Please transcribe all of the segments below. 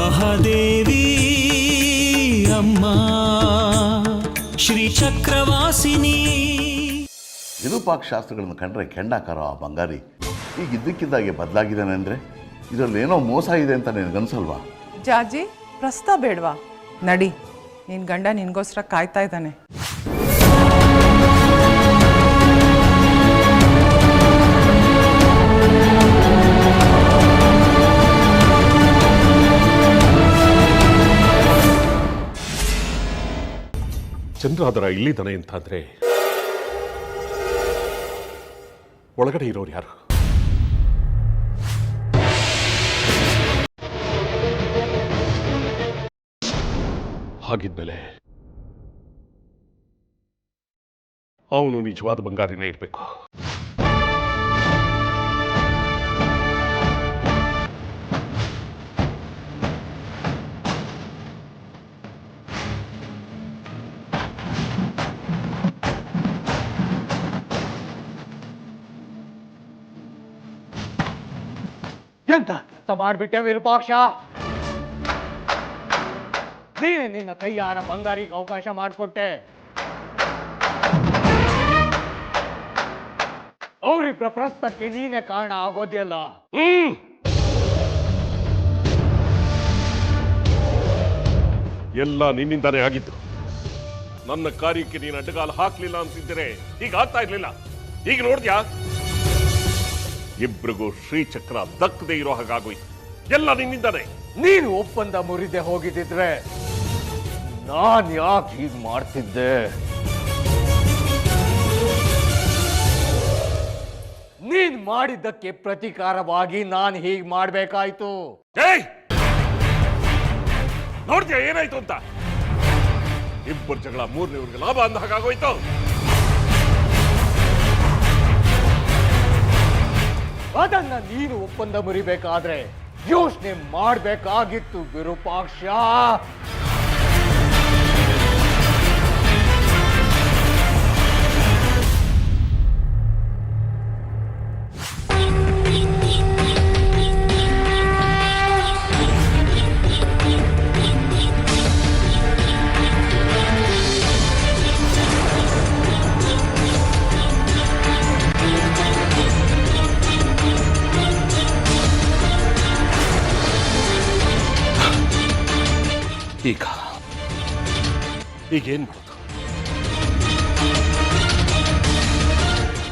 ಮಹಾದೇವಿ ಅಮ್ಮ ಶ್ರೀ ಚಕ್ರವಾಸಿನಿ. ವಿರೂಪಾಕ್ಷ ಶಾಸ್ತ್ರಗಳನ್ನು ಕಂಡ್ರೆ ಕೆಂಡಾಕಾರ ಆ ಬಂಗಾರಿ ಈಗ ಇದ್ದಕ್ಕಿದ್ದಾಗೆ ಬದಲಾಗಿದ್ದಾನೆ ಅಂದರೆ ಇದರಲ್ಲಿ ಏನೋ ಮೋಸ ಇದೆ ಅಂತ ನಿನಗನ್ಸಲ್ವಾ? ಜಾಜಿ ಪ್ರಸ್ತಾವ ಬೇಡವಾ? ನಡಿ, ನಿನ್ನ ಗಂಡ ನಿನಗೋಸ್ಕರ ಕಾಯ್ತಾ ಇದ್ದಾನೆ. ಚಂದ್ರಾದರ ಇಲ್ಲಿದ್ದಾನೆ ಅಂತಂದ್ರೆ ಒಳಗಡೆ ಇರೋರು ಯಾರು? ಹಾಗಿದ್ಮೇಲೆ ಅವನು ನಿಜವಾದ ಬಂಗಾರಿನೇ ಇರಬೇಕು. ಎಂತ ಮಾಡ್ಬಿಟ್ಟೆ ವಿರೂಪಾಕ್ಷ? ನೀನೆ ನಿನ್ನ ಕೈಯಾರ ಬಂಗಾರಿಗೆ ಅವಕಾಶ ಮಾಡಿಕೊಟ್ಟೆ. ಅವರಿಬ್ಬರ ಪ್ರಸ್ತಕ್ಕೆ ನೀನೆ ಕಾರಣ ಆಗೋದಿಲ್ಲ. ಎಲ್ಲ ನಿನ್ನಿಂದಾನೇ ಆಗಿದ್ದು. ನನ್ನ ಕಾರ್ಯಕ್ಕೆ ನೀನು ಅಡ್ಡಗಾಲು ಹಾಕ್ಲಿಲ್ಲ ಅಂತಿದ್ದರೆ ಈಗ ಆಗ್ತಾ ಇರ್ಲಿಲ್ಲ. ಈಗ ನೋಡ್ದ್ಯಾ, ಇಬ್ರಿಗೂ ಶ್ರೀಚಕ್ರ ದಕ್ಕದೆ ಇರೋ ಹಾಗಾಗೋಯ್ತು. ಎಲ್ಲ ನಿನ್ನಿಂದಾನೆ. ನೀನು ಒಪ್ಪಂದ ಮುರಿದೆ ಹೋಗಿದ್ದಿದ್ರೆ ನಾನ್ ಯಾಕೆ ಹೀಗ್ ಮಾಡ್ತಿದ್ದೆ? ನೀನ್ ಮಾಡಿದ್ದಕ್ಕೆ ಪ್ರತೀಕಾರವಾಗಿ ನಾನು ಹೀಗ್ ಮಾಡ್ಬೇಕಾಯ್ತು. ನೋಡ್ತೀಯ ಏನಾಯ್ತು ಅಂತ? ಇಬ್ಬರು ಜಗಳ ಮೂರನೇವ್ರಿಗೆ ಲಾಭ ಅಂದ ಹಾಗಾಗೋಯ್ತು. ಅದನ್ನ ನೀನು ಒಪ್ಪಂದ ಮುರಿಬೇಕಾದ್ರೆ ಯೋಚನೆ ಮಾಡ್ಬೇಕಾಗಿತ್ತು ವಿರೂಪಾಕ್ಷ. ಈಗೇನ್ ಮಾಡೋದು?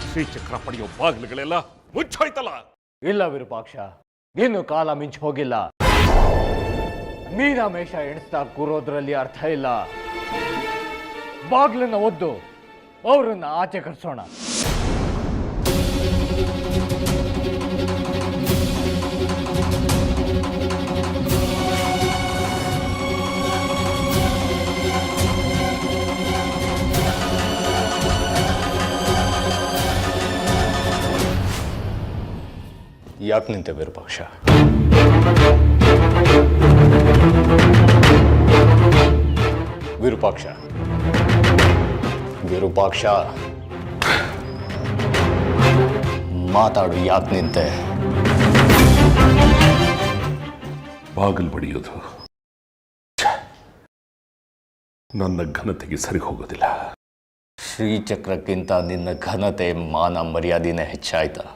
ಶ್ರೀಚಕ್ರ ಪಡೆಯೋ ಬಾಗಿಲುಗಳೆಲ್ಲ ಮುಚ್ಚೋಯ್ತಲ್ಲ. ಇಲ್ಲ ವಿರೂಪಾಕ್ಷ, ಇನ್ನು ಕಾಲ ಮಿಂಚು ಹೋಗಿಲ್ಲ. ಮೀನಾಮೇಷ ಎಣಿಸ್ತಾ ಕೂರೋದ್ರಲ್ಲಿ ಅರ್ಥ ಇಲ್ಲ. ಬಾಗ್ಲನ್ನ ಒದ್ದು ಅವರನ್ನ ಆಚೆ ಕರ್ಸೋಣ. ಯಾಕೆ ನಿಂತೆ ವಿರೂಪಾಕ್ಷ? ವಿರೂಪಾಕ್ಷ, ವಿರೂಪಾಕ್ಷ, ಮಾತಾಡು. ಯಾಕೆ ನಿಂತೆ? ಬಾಗಿಲು ಬಡಿಯೋದು ನನ್ನ ಘನತೆಗೆ ಸರಿ ಹೋಗೋದಿಲ್ಲ. ಶ್ರೀಚಕ್ರಕ್ಕಿಂತ ನಿನ್ನ ಘನತೆ, ಮಾನ, ಮರ್ಯಾದೆನೇ ಹೆಚ್ಚಾಯ್ತಾ?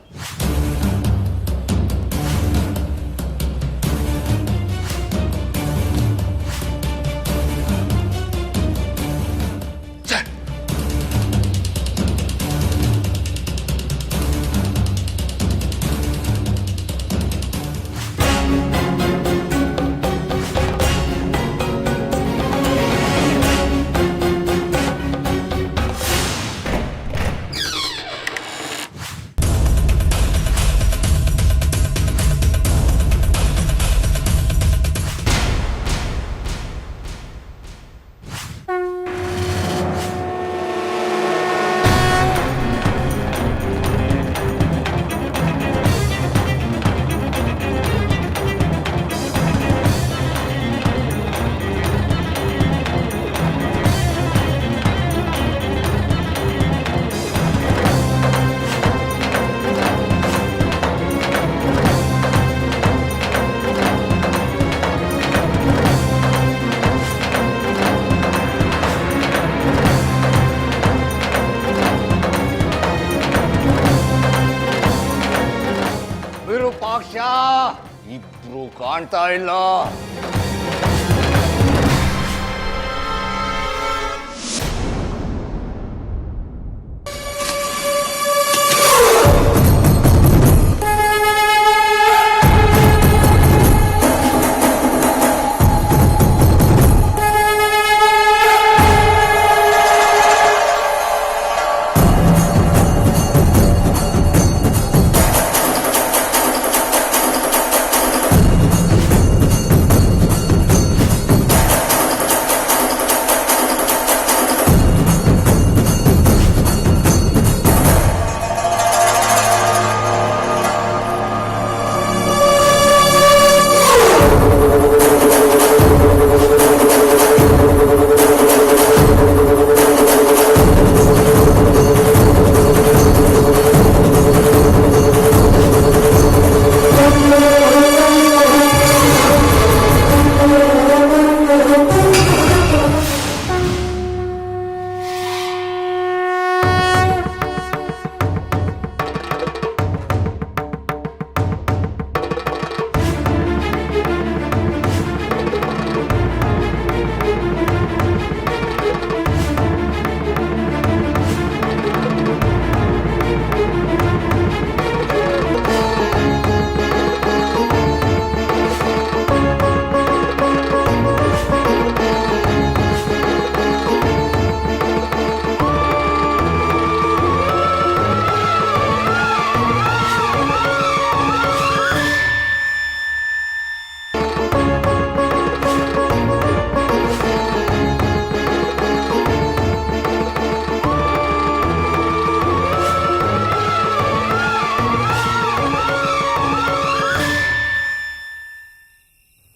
ಕಾಣ್ತಾ ಇಲ್ಲ.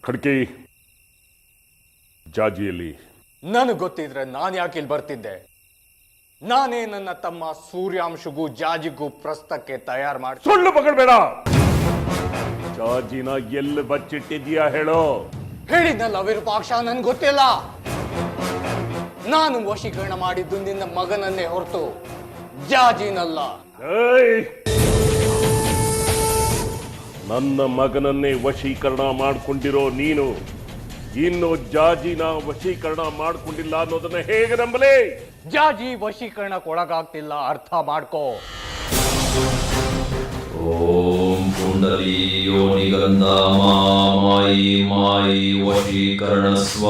ಖಡ್ಕಿ, ಜಾಜಿಯಲ್ಲಿ ನನಗೆ ಗೊತ್ತಿದ್ರೆ ನಾನು ಯಾಕೆ ಇಲ್ಲಿ ಬರ್ತಿದ್ದೆ? ನಾನೇ ನನ್ನ ತಮ್ಮ ಸೂರ್ಯಾಂಶುಗೂ ಜಾಜಿಗೂ ಪ್ರಸ್ತಕ್ಕೆ ತಯಾರು ಮಾಡಿ. ಸುಳ್ಳು ಪಕಡ್ಬೇಡ. ಜಾಜಿನ ಎಲ್ಲಿ ಬಚ್ಚಿಟ್ಟಿದ್ಯಾ ಹೇಳೋ. ಹೇಳಿದ್ನಲ್ಲ ವಿರೂಪಾಕ್ಷ, ನನ್ಗೆ ಗೊತ್ತಿಲ್ಲ. ನಾನು ವಶೀಕರಣ ಮಾಡಿದ್ದು ನಿನ್ನ ಮಗನನ್ನೇ ಹೊರತು ಜಾಜಿನಲ್ಲ. ನನ್ನ ಮಗನನ್ನೇ ವಶೀಕರಣ ಮಾಡ್ಕೊಂಡಿರೋ ನೀನು ಇನ್ನು ಜಾಜಿನ ವಶೀಕರಣ ಮಾಡ್ಕೊಂಡಿಲ್ಲ ಅನ್ನೋದನ್ನ ಹೇಗೆ ನಂಬಲೇ? ಜಾಜಿ ವಶೀಕರಣಕ್ಕೊಳಗಾಗ್ತಿಲ್ಲ, ಅರ್ಥ ಮಾಡ್ಕೋ. ಓಂ ಕುಂಡಲಿ ಯೋನಿಗಂಧ ಮಾಯಿ ಮಾಯಿ ವಶೀಕರಣ ಸ್ವ.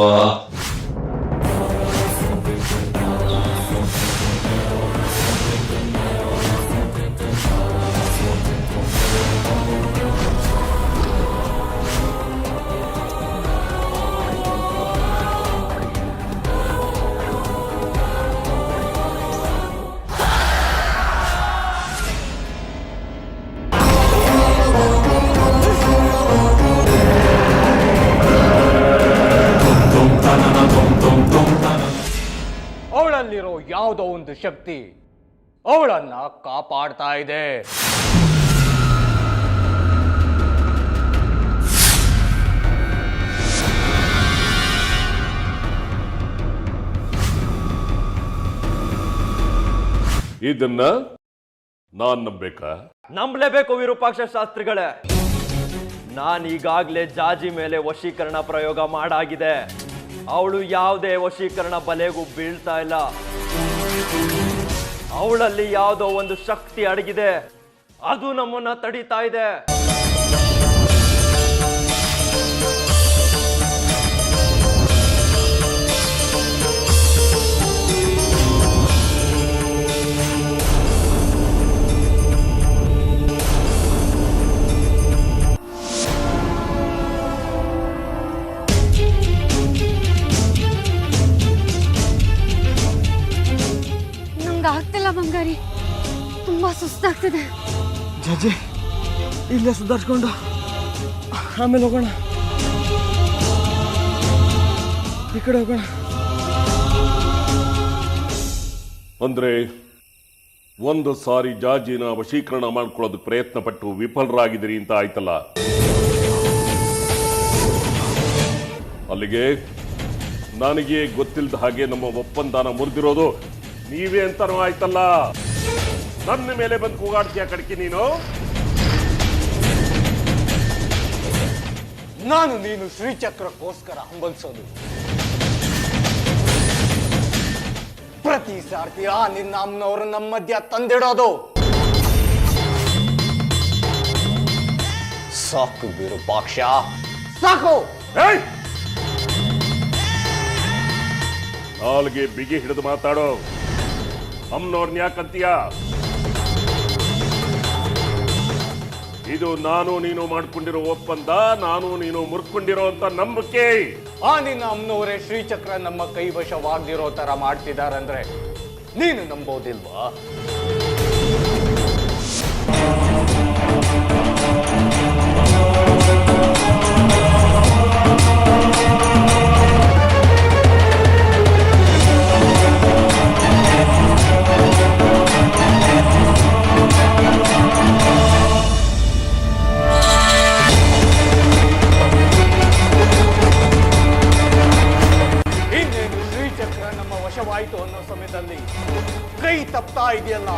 ಅವಳಲ್ಲಿರೋ ಯಾವುದೋ ಒಂದು ಶಕ್ತಿ ಅವಳನ್ನ ಕಾಪಾಡ್ತಾ ಇದೆ. ಇದನ್ನ ನಾನ್ ನಂಬೇಕಾ? ನಂಬಲೇಬೇಕು ವಿರೂಪಾಕ್ಷ ಶಾಸ್ತ್ರಿಗಳೇ. ನಾನು ಈಗಾಗಲೇ ಜಾಜಿ ಮೇಲೆ ವಶೀಕರಣ ಪ್ರಯೋಗ ಮಾಡಾಗಿದೆ. ಅವಳು ಯಾವುದೇ ವಶೀಕರಣ ಬಲೆಗೂ ಬೀಳ್ತಾ ಇಲ್ಲ. ಅವಳಲ್ಲಿ ಯಾವುದೋ ಒಂದು ಶಕ್ತಿ ಅಡಗಿದೆ, ಅದು ನಮ್ಮನ್ನ ತಡೀತಾ ಇದೆ. ಆಗ್ತಿಲ್ಲ ಬಂಗಾರಿ, ತುಂಬಾ ಸುಸ್ತಾಗ್ತಿದೆ. ಜಜ್ಜಿ, ಇಲ್ಲೇ ಸುಧಾರಿಸ್ಕೊಂಡು ಆಮೇಲೆ ಹೋಗೋಣ. ಈ ಕಡೆ ಹೋಗೋಣ. ಅಂದ್ರೆ ಒಂದು ಸಾರಿ ಜಾಜಿನ ವಶೀಕರಣ ಮಾಡ್ಕೊಳ್ಳೋದಕ್ಕೆ ಪ್ರಯತ್ನ ಪಟ್ಟು ವಿಫಲರಾಗಿದ್ದೀರಿ ಅಂತ ಆಯ್ತಲ್ಲ. ಅಲ್ಲಿಗೆ ನನಗೆ ಗೊತ್ತಿಲ್ಲದ ಹಾಗೆ ನಮ್ಮ ಒಪ್ಪಂದನ ಮುರಿದಿರೋದು ನೀವೇ ಅಂತಾನೂ ಆಯ್ತಲ್ಲ. ನನ್ನ ಮೇಲೆ ಬಂದು ಕೂಗಾಡ್ತೀಯ ಕಡ್ಕಿ ನೀನು? ನಾನು ನೀನು ಶ್ರೀಚಕ್ರಕ್ಕೋಸ್ಕರ ಹಂಬಲಿಸೋದು. ಪ್ರತಿ ಸಾರ್ತಿ ಆ ನಿನ್ನ ಅಮ್ಮನವರು ನಮ್ಮ ಮಧ್ಯ ತಂದಿಡೋದು. ಸಾಕು ವಿರೂಪಾಕ್ಷ, ಸಾಕು. ನಾಲ್ಗೆ ಬಿಗಿ ಹಿಡಿದು ಮಾತಾಡೋ. ಅಮ್ಮನವ್ರನ್ನ ಯಾಕಂತೀಯ? ಇದು ನಾನು ನೀನು ಮಾಡ್ಕೊಂಡಿರೋ ಒಪ್ಪಂದ, ನಾನು ನೀನು ಮುರ್ಕೊಂಡಿರೋ ಅಂತ ನಂಬಿಕೆ. ಆ ನಿನ್ನ ಅಮ್ಮನವರೇ ಶ್ರೀಚಕ್ರ ನಮ್ಮ ಕೈವಶವಾಗದಿರೋ ತರ ಮಾಡ್ತಿದಾರಂದ್ರೆ ನೀನು ನಂಬೋದಿಲ್ವಾ? ಇನ್ನೇನು ಶ್ರೀಚಕ್ರ ನಮ್ಮ ವಶವಾಯಿತು ಅನ್ನೋ ಸಮಯದಲ್ಲಿ ಕೈ ತಪ್ತಾ ಇದೆಯಲ್ಲ.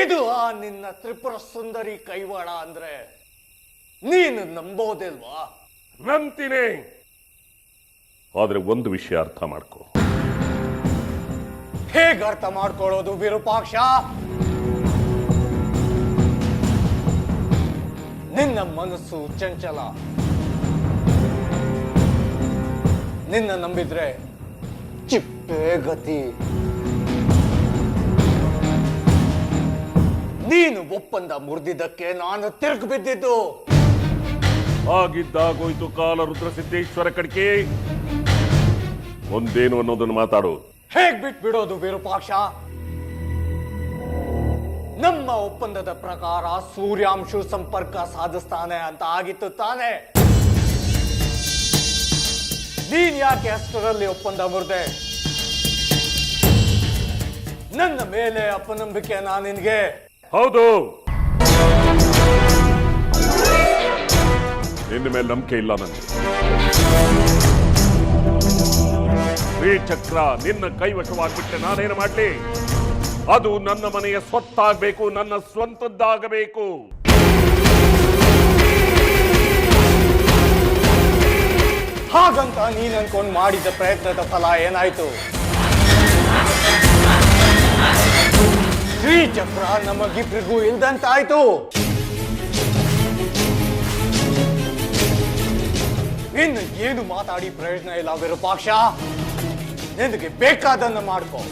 ಇದು ಆ ನಿನ್ನ ತ್ರಿಪುರ ಸುಂದರಿ ಕೈವಾಡ ಅಂದ್ರೆ ನೀನು ನಂಬೋದಿಲ್ವಾ? ನಂಬ್ತೀನಿ. ಆದ್ರೆ ಒಂದು ವಿಷಯ ಅರ್ಥ ಮಾಡ್ಕೋ. ಹೇಗೆ ಅರ್ಥ ಮಾಡ್ಕೊಳ್ಳೋದು ವಿರೂಪಾಕ್ಷ? ನಿನ್ನ ಮನಸ್ಸು ಚಂಚಲ. ನಿನ್ನ ನಂಬಿದ್ರೆ ಚಿಪ್ಪೆ ಗತಿ. ನೀನು ಒಪ್ಪಂದ ಮುರಿದಿದ್ದಕ್ಕೆ ನಾನು ತಿರುಗಿ ಬಿದ್ದಿದ್ದು. ಆಗಿದ್ದಾಗೋಯ್ತು ಕಾಲ ರುದ್ರಸಿದ್ದೇಶ್ವರ ಕಡ್ಕೆ. ಒಂದೇನು ಅನ್ನೋದನ್ನು ಮಾತಾಡು. ಹೇಗ್ ಬಿಟ್ಬಿಡೋದು ವಿರೂಪಾಕ್ಷ? ನಮ್ಮ ಒಪ್ಪಂದದ ಪ್ರಕಾರ ಸೂರ್ಯಾಂಶು ಸಂಪರ್ಕ ಸಾಧಿಸ್ತಾನೆ ಅಂತ ಆಗಿತ್ತು ತಾನೆ. ನೀನ್ ಯಾಕೆ ಅಷ್ಟರಲ್ಲಿ ಒಪ್ಪಂದ ಮುರಿದೆ? ನನ್ನ ಮೇಲೆ ಅಪನಂಬಿಕೆ ನಿನ್ಗೆ? ಹೌದು, ನಿನ್ನ ಮೇಲೆ ನಂಬಿಕೆ ಇಲ್ಲ ನನಗೆ. ಶ್ರೀಚಕ್ರ ನಿನ್ನ ಕೈವಶವಾಗ್ಬಿಟ್ಟೆ ನಾನೇನು ಮಾಡ್ಲಿ? ಅದು ನನ್ನ ಮನೆಯ ಸ್ವತ್ತಾಗಬೇಕು, ನನ್ನ ಸ್ವಂತದ್ದಾಗಬೇಕು. ಹಾಗಂತ ನೀನ್ ಅನ್ಕೊಂಡು ಮಾಡಿದ ಪ್ರಯತ್ನದ ಫಲ ಏನಾಯ್ತು? ಶ್ರೀಚಕ್ರ ನಮಗಿಬ್ರಿಗೂ ಇಲ್ದಂತಾಯ್ತು. ಇನ್ನು ಏನು ಮಾತಾಡಿ ಪ್ರಯೋಜನ ಇಲ್ಲ ವಿರೂಪಾಕ್ಷ. ನಿನಗೆ ಬೇಕಾದನ್ನ ಮಾಡ್ಕೋ.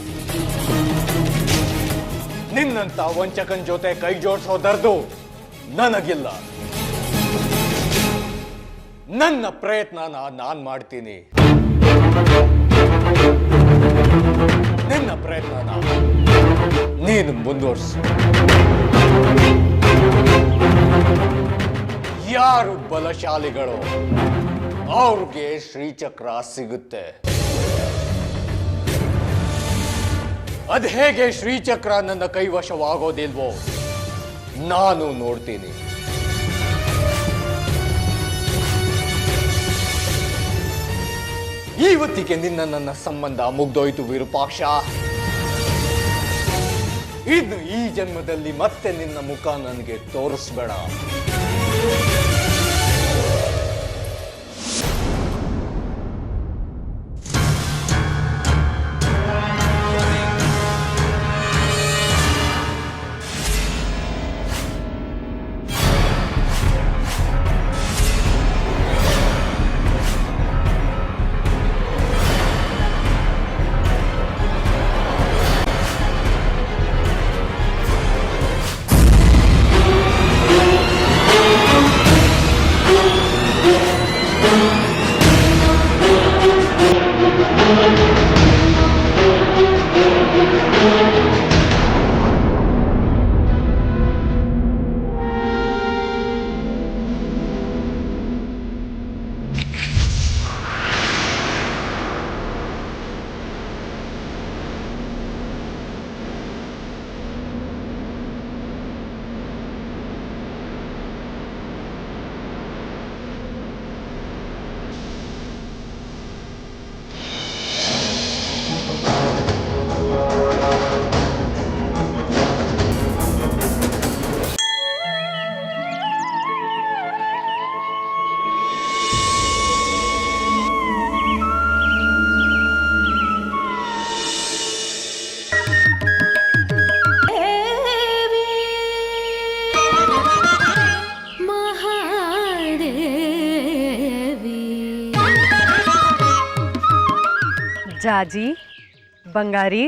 ನಿನ್ನಂತ ವಂಚಕನ್ ಜೊತೆ ಕೈ ಜೋಡಿಸೋ ದರ್ದು ನನಗಿಲ್ಲ. ನನ್ನ ಪ್ರಯತ್ನನ ನಾನ್ ಮಾಡ್ತೀನಿ. ನಿನ್ನ ಪ್ರಯತ್ನನ ನೀನು ಮುಂದುವರ್ಸು. ಯಾರು ಬಲಶಾಲಿಗಳು ಅವ್ರಿಗೆ ಶ್ರೀಚಕ್ರ ಸಿಗುತ್ತೆ. ಅದ್ ಹೇಗೆ ಶ್ರೀಚಕ್ರ ನನ್ನ ಕೈವಶವಾಗೋದಿಲ್ವೋ ನಾನು ನೋಡ್ತೀನಿ. ಇವತ್ತಿಗೆ ನನ್ನ ಸಂಬಂಧ ಮುಗ್ದೋಯ್ತು ವಿರೂಪಾಕ್ಷ. ಇನ್ನು ಈ ಜನ್ಮದಲ್ಲಿ ಮತ್ತೆ ನಿನ್ನ ಮುಖ ನನಗೆ ತೋರಿಸ್ಬೇಡ. ಜಾಜಿ ಬಂಗಾರಿ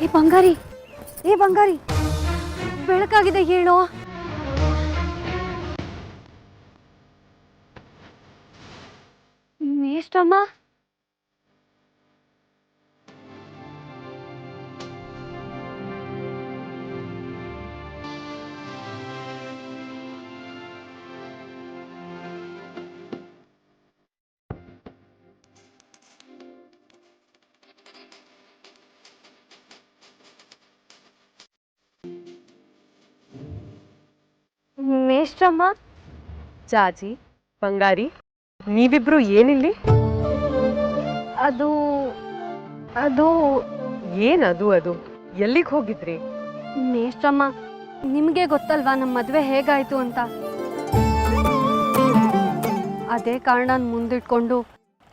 ಏ ಬಂಗಾರಿ, ಏ ಬಂಗಾರಿ, ಬೆಳಕಾಗಿದೆ ಹೇಳೋ. ಮೇಷ್ಟಮ್ಮ, ಮೇಷ್ಟಮ್ಮ, ಜಾಜಿ ಬಂಗಾರಿ ನೀವಿಬ್ರು ಏನಿಲ್ಲಿ? ಅದು ಅದು ಏನದು ಅದು? ಎಲ್ಲಿಗೆ ಹೋಗಿದ್ರಿ? ಮೇಷ್ಟಮ್ಮ, ನಿಮಗೆ ಗೊತ್ತಲ್ವಾ ನಮ್ಮ ಮದುವೆ ಹೇಗಾಯ್ತು ಅಂತ. ಅದೇ ಕಾರಣ ಮುಂದಿಟ್ಕೊಂಡು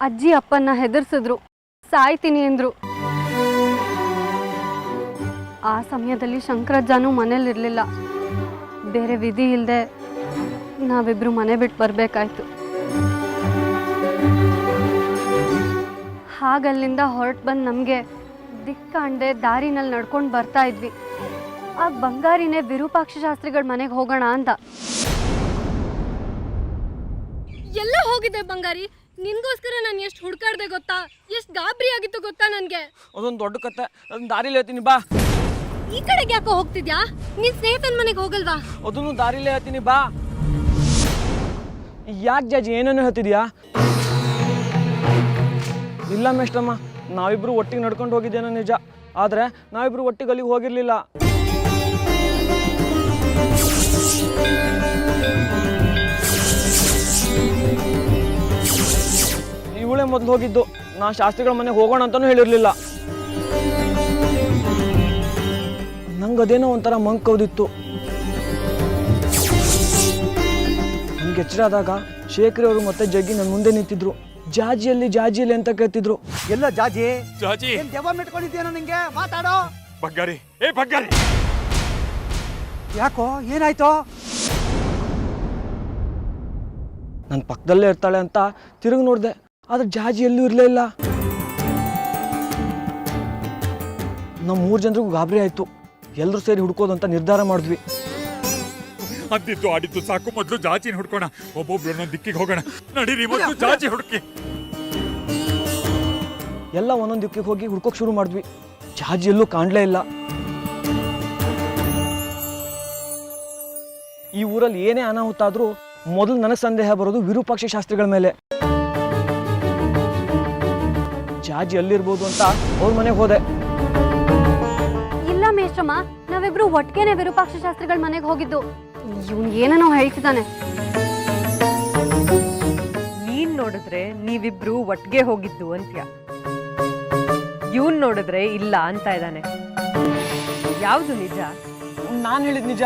ಅಜ್ಜಿ ಅಪ್ಪನ್ನ ಹೆದರ್ಸಿದ್ರು, ಸಾಯ್ತೀನಿ ಅಂದ್ರು. ಆ ಸಮಯದಲ್ಲಿ ಶಂಕರಜ್ಜನೂ ಮನೇಲಿರ್ಲಿಲ್ಲ. ಬೇರೆ ವಿಧಿ ಇಲ್ಲದೆ ನಾವಿಬ್ರು ಮನೆ ಬಿಟ್ಟು ಬರಬೇಕಾಯ್ತು. ಹಾಗಲ್ಲಿಂದ ಹೊರಟು ಬಂದು ನಮಗೆ ದಿಕ್ಕಾಂಡೆ ದಾರಿನಲ್ಲಿ ನಡ್ಕೊಂಡು ಬರ್ತಾ ಇದ್ವಿ. ಆ ಬಂಗಾರಿನೇ ವಿರೂಪಾಕ್ಷ ಶಾಸ್ತ್ರಿಗಳ ಮನೆಗೆ ಹೋಗೋಣ ಅಂತ. ಎಲ್ಲ ಹೋಗಿದೆ ಬಂಗಾರಿ, ನಿನ್ಗೋಸ್ಕರ ನಾನು ಎಷ್ಟು ಹುಡ್ಕಾಡ್ದೆ ಗೊತ್ತಾ, ಎಷ್ಟು ಗಾಬರಿ ಆಗಿತ್ತು ಗೊತ್ತಾ ನನಗೆ. ಅದೊಂದು ದೊಡ್ಡ ಕತೆ, ಅದನ್ನ ದಾರಿಲಿ ಹೇಳ್ತೀನಿ ಬಾ. ಈ ಕಡೆಗೆ ಯಾಕೋ ಹೋಗ್ತಿದ್ಯಾ? ನಿನ್ ಸ್ನೇಹಿತನ ಮನೆಗೆ ಹೋಗಲ್ವಾ? ಅದನ್ನು ದಾರಿಲಿ ಹೇಳ್ತೀನಿ ಬಾ. ಯಾಕೆ ಜಾಜಿ ಏನೇನು ಹೇಳ್ತಿದ್ಯಾ? ಇಲ್ಲ ಮೇಷ್ಟಮ್ಮ, ನಾವಿಬ್ರು ಒಟ್ಟಿಗೆ ನಡ್ಕೊಂಡು ಹೋಗಿದ್ದೇನೋ ನಿಜ, ಆದ್ರೆ ನಾವಿಬ್ರು ಒಟ್ಟಿಗೆ ಅಲ್ಲಿಗೆ ಹೋಗಿರ್ಲಿಲ್ಲ. ಇವಳೇ ಮೊದಲು ಹೋಗಿದ್ದು, ನಾ ಶಾಸ್ತ್ರಿಗಳ ಮನೆಗೆ ಹೋಗೋಣ ಅಂತಾನೂ ಹೇಳಿರ್ಲಿಲ್ಲ. ನಂಗೆ ಅದೇನೋ ಒಂಥರ ಮಂಕೌದಿತ್ತು. ನನಗೆ ಎಚ್ಚರ ಆದಾಗ ಶೇಖರಿ ಅವರು ಮತ್ತೆ ಜಗ್ಗಿ ನನ್ನ ಮುಂದೆ ನಿಂತಿದ್ರು. ಜಾಜಿಯಲ್ಲಿ ಜಾಜಿಯಲ್ಲಿ ಅಂತ ಕೇಳ್ತಿದ್ರು. ಎಲ್ಲ ಜಾಜಿ ಜಾಜಿ ಏನ್ ದೆವ್ವ ಮೆಟ್ಕೊಂಡಿದ್ಯೇನೋ ನಿಂಗೆ? ಮಾತಾಡೋ. ಬಂಗಾರಿ, ಏ ಬಂಗಾರಿ, ಯಾಕೋ ಏನಾಯ್ತು? ನನ್ನ ಪಕ್ಕದಲ್ಲೇ ಇರ್ತಾಳೆ ಅಂತ ತಿರುಗಿ ನೋಡಿದೆ, ಆದ್ರೆ ಜಾಜಿ ಎಲ್ಲೂ ಇರಲೇ ಇಲ್ಲ. ನಮ್ಮ 3 ಜನರಿಗೂ ಗಾಬರಿ ಆಯ್ತು. ಎಲ್ಲರೂ ಸೇರಿ ಹುಡ್ಕೋದು ಅಂತ ನಿರ್ಧಾರ ಮಾಡಿದ್ವಿ. ಅಂದಿದ್ದು ಆಡಿದ್ದು ಸಾಕು, ಮೊದಲು ಜಾಜಿನ ಹುಡ್ಕೋಣ. ಒಬ್ಬೊಬ್ರು ಒಂದೊಂದು ದಿಕ್ಕಿಗೆ ಹೋಗೋಣ. ನಡೀರಿ, ಮೊದಲು ಜಾಜಿ ಹುಡುಕಿ. ಎಲ್ಲ ಒಂದೊಂದು ದಿಕ್ಕಿಗೆ ಹೋಗಿ ಹುಡ್ಕೋಕ್ ಶುರು ಮಾಡಿದ್ವಿ. ಜಾಜಿ ಎಲ್ಲೂ ಕಾಣಲೇ ಇಲ್ಲ. ಈ ಊರಲ್ಲಿ ಏನೇ ಅನಾಹುತ ಆದ್ರೂ ಮೊದಲು ನನಗೆ ಸಂದೇಹ ಬರೋದು ವಿರೂಪಾಕ್ಷ ಶಾಸ್ತ್ರಿಗಳ ಮೇಲೆ. ಜಾಜಿ ಎಲ್ಲಿರ್ಬೋದು ಅಂತ ಅವ್ರ ಮನೆಗೆ ಹೋದೆ. ಇಲ್ಲ ಮೇಷ್ಟಮ್ಮ, ನಾವಿಬ್ರು ಒಟ್ಟಿಗೆನೆ ವಿರೂಪಾಕ್ಷ ಶಾಸ್ತ್ರಿಗಳ ಮನೆಗೆ ಹೋಗಿದ್ದು. ಇವನು ಏನೋ ಹೇಳ್ತಿದ್ದಾನೆ. ನೀನ್ ನೋಡಿದ್ರೆ ನೀವಿಬ್ರು ಒಟ್ಟಿಗೆ ಹೋಗಿದ್ದು ಅಂತ್ಯ, ಇವನ್ ನೋಡಿದ್ರೆ ಇಲ್ಲ ಅಂತ ಇದ್ದಾನೆ. ಯಾವ್ದು ನಿಜ? ನಾನು ಹೇಳಿದ್ ನಿಜ.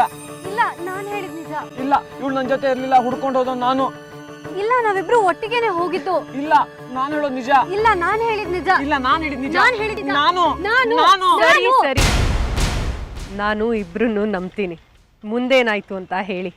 ಇಲ್ಲ, ನಾನ್ ಹೇಳಿದ್ ನಿಜ. ಇಲ್ಲ, ಇವಳು ನನ್ನ ಜೊತೆ ಇರ್ಲಿಲ್ಲ, ಹುಡ್ಕೊಂಡು ಹೋದ ನಾನು. ಇಲ್ಲ, ನಾವಿಬ್ರು ಒಟ್ಟಿಗೆನೆ ಹೋಗಿದ್ದು. ಇಲ್ಲ, ನಾನು ಹೇಳೋದು ನಿಜ. ಇಲ್ಲ, ನಾನ್ ಹೇಳಿದ್ ನಿಜ. ಇಲ್ಲ, ನಾನು ಹೇಳಿದ್ ನಿಜ. ನಾನ್ ಹೇಳಿದ್ ನಿಜ. ನಾನು ಸರಿ ಸರಿ, ನಾನು ಇಬ್ರನ್ನು ನಂಬ್ತೀನಿ. ಮುಂದೇನಾಯ್ತು ಅಂತ ಹೇಳಿ.